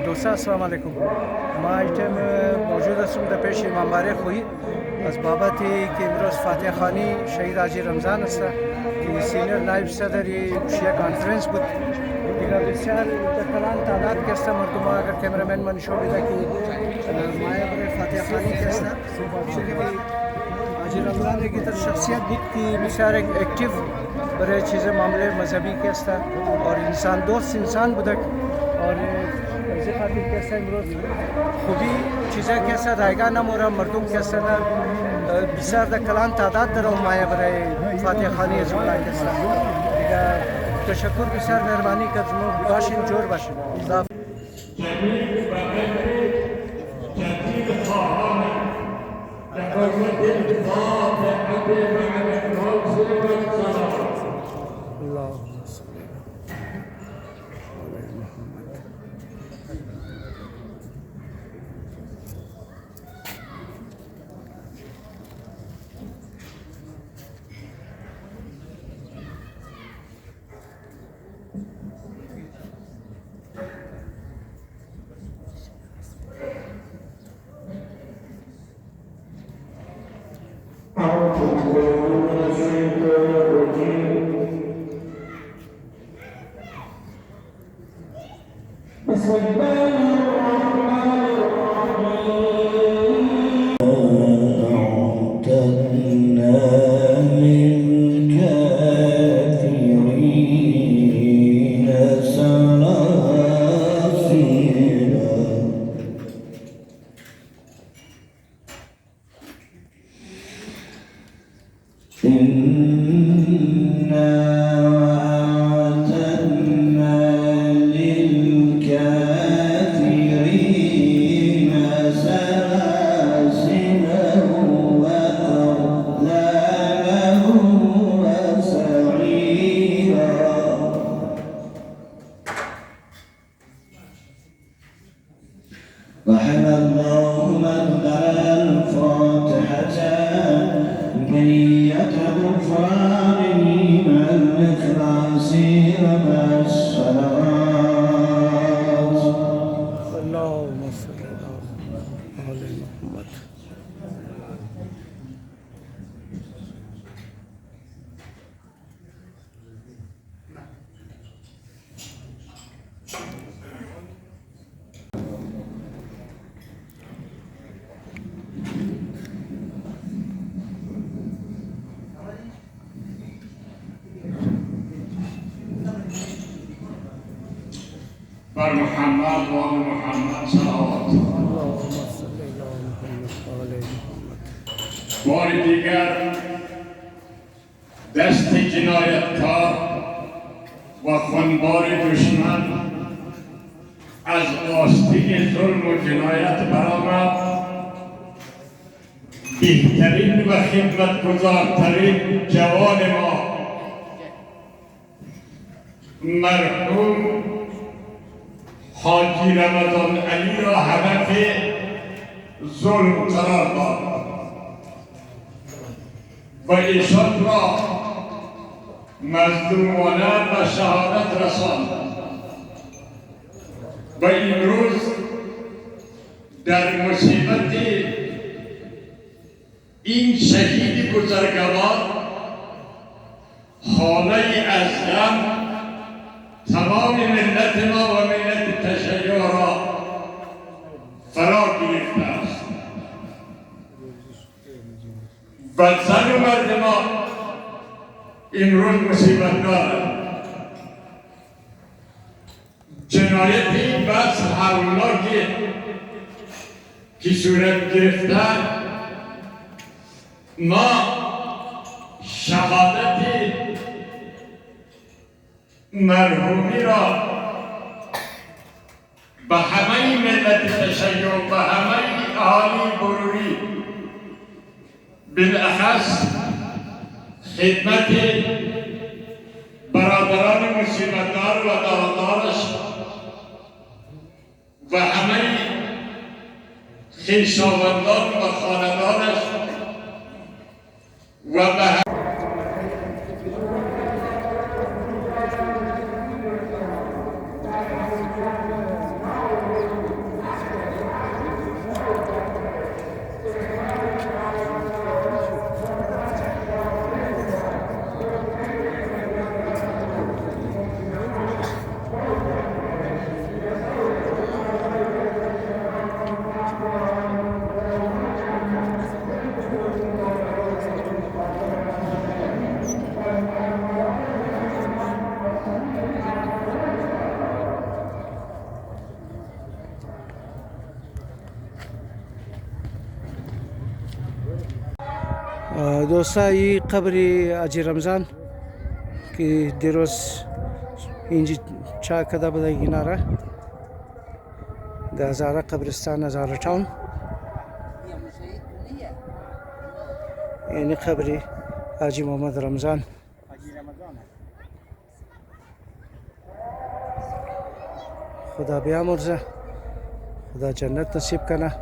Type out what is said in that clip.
دوستان السلام علیکم. ما ایتم موجود هستم در پیش امامباره خویی از بابتی که امروز فاتح خانی شهید حاجی رمضان است که سینیر نایب صدر شیعه کانفرنس بود. دیگر بسیار در کلان تعداد که است مردم اگر کامرامن من نشون میده که مایه برای فاتح خانی که است حاجی رمضان یک در شخصیت بود که بسیار اکتیو برای چیز معامله مذهبی که است اور انسان دوست انسان بوده और ऐसे खातिर कैसा इमरोज खुदी चीज़ें कैसा रहेगा ना मोरा मर्दों कैसा ना बिसार द कलान तादाद दर माया बराए फातिह खानी जुमला कैसा तशक्कुर बिसार मेहरबानी का जुम्मो बाशिन जोर बाशिन بسم الله الرحمن الرحيم أعتدنا للكافرين رحم الله من قرأ الفاتحة بنية غفرانه مع الإخلاص ومع الصلوات. اللهم صل على محمد. بر محمد و آل محمد صلوات. اللهم صل علی محمد و آل محمد. بار دیگر دست جنایتکار و خونبار دشمن از آستین ظلم و جنایت برآمد. بهترین و خدمتگزارترین جوان ما مرحوم حاجی رمضان علی را هدف ظلم قرار داد و ایشان را مظلومانه و شهادت رساند و امروز در مصیبت این شهید بزرگوار حاله از غم تمام ملت ما و ملت تشیع را فرا گرفته است و زن و مرد ما امروز مصیبت دارند. جنایت این بس هولناکی که صورت گرفته ما شهادت مرحومی را به همه ملت تشیع و همه اهالی بروری بالاخص خدمت برادران مصیبتدار و دارادارش و همه خویشاوندان و خاندانش و به دوستا این قبر حاجی رمضان که دیروز اینجا چا کده بوده ایناره در هزاره قبرستان هزاره تاون یعنی قبر حاجی محمد رمضان خدا بیامرزه خدا جنت نصیب کنه